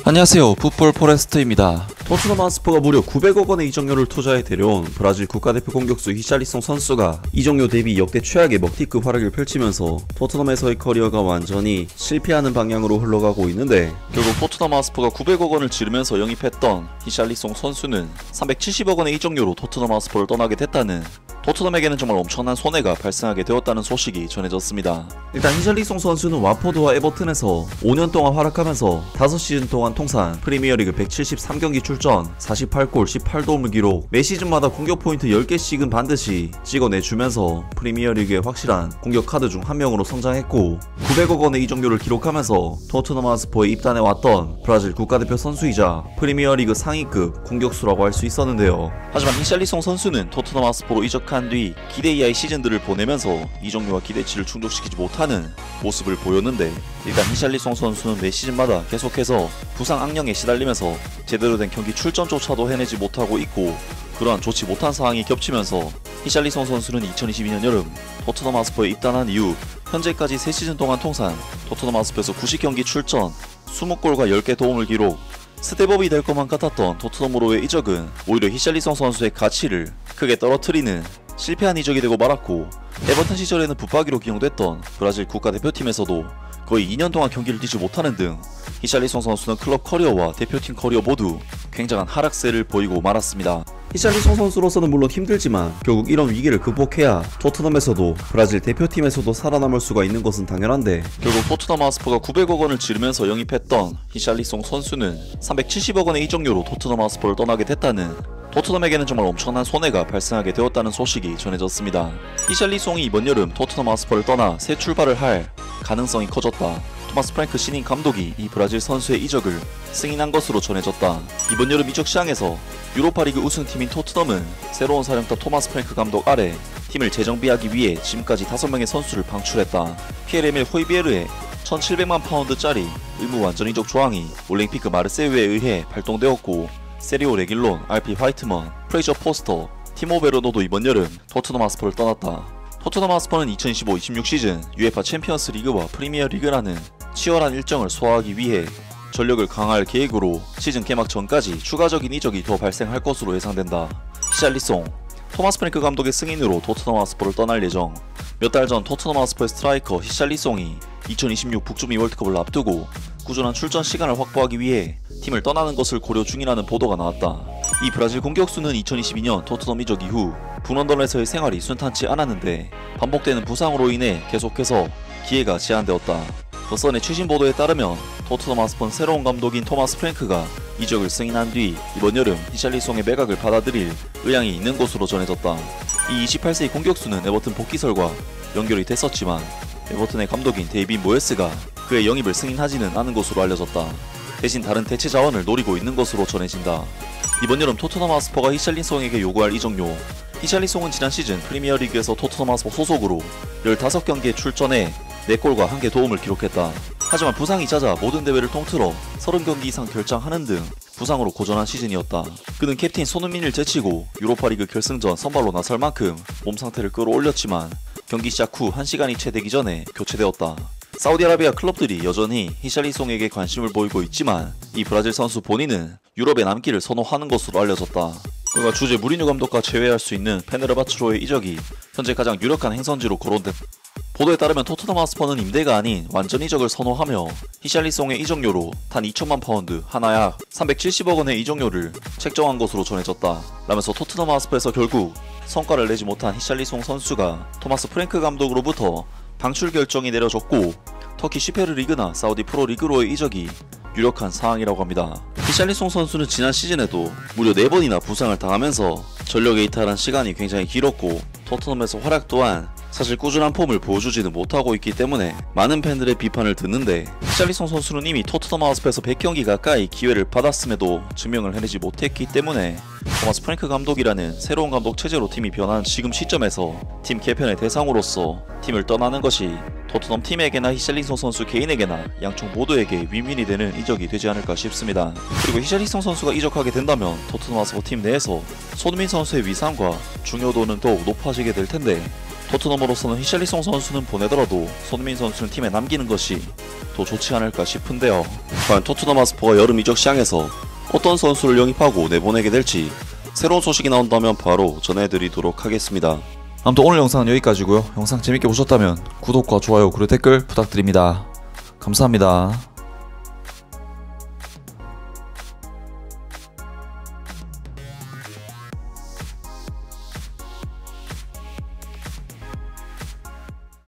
안녕하세요, 풋볼 포레스트입니다. 토트넘 하스퍼가 무려 900억 원의 이적료를 투자해 데려온 브라질 국가대표 공격수 히샬리송 선수가 이적료 대비 역대 최악의 먹튀급 활약을 펼치면서 토트넘에서의 커리어가 완전히 실패하는 방향으로 흘러가고 있는데, 결국 토트넘 하스퍼가 900억 원을 지르면서 영입했던 히샬리송 선수는 370억 원의 이적료로 토트넘 하스퍼를 떠나게 됐다는, 토트넘에게는 정말 엄청난 손해가 발생하게 되었다는 소식이 전해졌습니다. 일단 히샬리송 선수는 와포드와 에버튼에서 5년 동안 활약하면서 5시즌 동안 통산 프리미어리그 173경기 출전, 48골 18도움을 기록, 매 시즌마다 공격 포인트 10개씩은 반드시 찍어내주면서 프리미어리그의 확실한 공격 카드 중 한 명으로 성장했고, 900억 원의 이적료를 기록하면서 토트넘 하스퍼에 입단해왔던 브라질 국가대표 선수이자 프리미어리그 상위급 공격수라고 할 수 있었는데요. 하지만 히샬리송 선수는 토트넘 하스퍼로 이적한 뒤 기대 이하의 시즌들을 보내면서 이적료와 기대치를 충족시키지 못하는 모습을 보였는데, 일단 히샬리송 선수는 매 시즌마다 계속해서 부상 악령에 시달리면서 제대로 된 경기 출전조차도 해내지 못하고 있고, 그러한 좋지 못한 상황이 겹치면서 히샬리송 선수는 2022년 여름 토트넘 하스퍼에 입단한 이후 현재까지 3시즌 동안 통산 토트넘 하스퍼에서 90경기 출전, 20골과 10개 도움을 기록, 스텝업이 될 것만 같았던 토트넘으로의 이적은 오히려 히샬리송 선수의 가치를 크게 떨어뜨리는 실패한 이적이 되고 말았고, 에버턴 시절에는 붙박이로 기용됐던 브라질 국가대표팀에서도 거의 2년 동안 경기를 뛰지 못하는 등 히샬리송 선수는 클럽 커리어와 대표팀 커리어 모두 굉장한 하락세를 보이고 말았습니다. 히샬리송 선수로서는 물론 힘들지만 결국 이런 위기를 극복해야 토트넘에서도 브라질 대표팀에서도 살아남을 수가 있는 것은 당연한데, 결국 토트넘 하스퍼가 900억 원을 지르면서 영입했던 히샬리송 선수는 370억 원의 이적료로 토트넘 하스퍼를 떠나게 됐다는, 토트넘에게는 정말 엄청난 손해가 발생하게 되었다는 소식이 전해졌습니다. 히샬리송이 이번 여름 토트넘 하스퍼를 떠나 새 출발을 할 가능성이 커졌다. 토마스 프랭크 신임 감독이 이 브라질 선수의 이적을 승인한 것으로 전해졌다. 이번 여름 이적 시장에서 유로파리그 우승팀인 토트넘은 새로운 사령탑 토마스 프랭크 감독 아래 팀을 재정비하기 위해 지금까지 5명의 선수를 방출했다. 피에르 에밀 호이비에르의 1700만 파운드짜리 의무 완전 이적 조항이 올림피크 마르세유에 의해 발동되었고, 세리오 레길론, RP 화이트먼, 프레이저 포스터, 티모 베르노도 이번 여름 토트넘 하스퍼를 떠났다. 토트넘 하스퍼는 2025-26 시즌 UEFA 챔피언스 리그와 프리미어 리그라는 치열한 일정을 소화하기 위해 전력을 강화할 계획으로 시즌 개막 전까지 추가적인 이적이 더 발생할 것으로 예상된다. 히샬리송, 토마스 프랭크 감독의 승인으로 토트넘 하스퍼를 떠날 예정. 몇 달 전 토트넘 하스퍼의 스트라이커 히샬리송이 2026 북중미 월드컵을 앞두고 꾸준한 출전 시간을 확보하기 위해 팀을 떠나는 것을 고려 중이라는 보도가 나왔다. 이 브라질 공격수는 2022년 토트넘 이적 이후 북런던에서의 생활이 순탄치 않았는데 반복되는 부상으로 인해 계속해서 기회가 제한되었다. 더선의 최신 보도에 따르면 토트넘 하스퍼는 새로운 감독인 토마스 프랭크가 이적을 승인한 뒤 이번 여름 히샬리송의 매각을 받아들일 의향이 있는 것으로 전해졌다. 이 28세의 공격수는 에버튼 복귀설과 연결이 됐었지만 에버튼의 감독인 데이빗 모예스가 그의 영입을 승인하지는 않은 것으로 알려졌다. 대신 다른 대체 자원을 노리고 있는 것으로 전해진다. 이번 여름 토트넘 하스퍼가 히샬리송에게 요구할 이적료. 히샬리송은 지난 시즌 프리미어리그에서 토트넘 하스퍼 소속으로 15경기에 출전해 4골과 1개 도움을 기록했다. 하지만 부상이 잦아 모든 대회를 통틀어 30경기 이상 결장하는 등 부상으로 고전한 시즌이었다. 그는 캡틴 손흥민을 제치고 유로파리그 결승전 선발로 나설 만큼 몸 상태를 끌어올렸지만 경기 시작 후 1시간이 채 되기 전에 교체되었다. 사우디아라비아 클럽들이 여전히 히샬리송에게 관심을 보이고 있지만 이 브라질 선수 본인은 유럽에 남기를 선호하는 것으로 알려졌다. 그가 주제 무리뉴 감독과 제외할 수 있는 페네르바츠로의 이적이 현재 가장 유력한 행선지로 거론됐다. 보도에 따르면 토트넘 하스퍼는 임대가 아닌 완전 이적을 선호하며 히샬리송의 이적료로 단 2천만 파운드, 하나 약 370억 원의 이적료를 책정한 것으로 전해졌다. 라면서 토트넘 하스퍼에서 결국 성과를 내지 못한 히샬리송 선수가 토마스 프랭크 감독으로부터 방출 결정이 내려졌고, 터키 슈페르 리그나 사우디 프로 리그로의 이적이 유력한 상황이라고 합니다. 히샬리송 선수는 지난 시즌에도 무려 4번이나 부상을 당하면서 전력에 이탈한 시간이 굉장히 길었고, 토트넘에서 활약 또한 사실 꾸준한 폼을 보여주지는 못하고 있기 때문에 많은 팬들의 비판을 듣는데, 히샬리송 선수는 이미 토트넘 하스퍼에서 100경기 가까이 기회를 받았음에도 증명을 해내지 못했기 때문에 토마스 프랭크 감독이라는 새로운 감독 체제로 팀이 변한 지금 시점에서 팀 개편의 대상으로서 팀을 떠나는 것이 토트넘 팀에게나 히샬리송 선수 개인에게나 양쪽 모두에게 윈윈이 되는 이적이 되지 않을까 싶습니다. 그리고 히샬리송 선수가 이적하게 된다면 토트넘 하스퍼 팀 내에서 손흥민 선수의 위상과 중요도는 더욱 높아지게 될 텐데, 토트넘으로서는 히샬리송 선수는 보내더라도 손흥민 선수는 팀에 남기는 것이 더 좋지 않을까 싶은데요. 과연 토트넘 하스퍼가 여름 이적 시장에서 어떤 선수를 영입하고 내보내게 될지 새로운 소식이 나온다면 바로 전해드리도록 하겠습니다. 아무튼 오늘 영상은 여기까지고요. 영상 재밌게 보셨다면 구독과 좋아요 그리고 댓글 부탁드립니다. 감사합니다.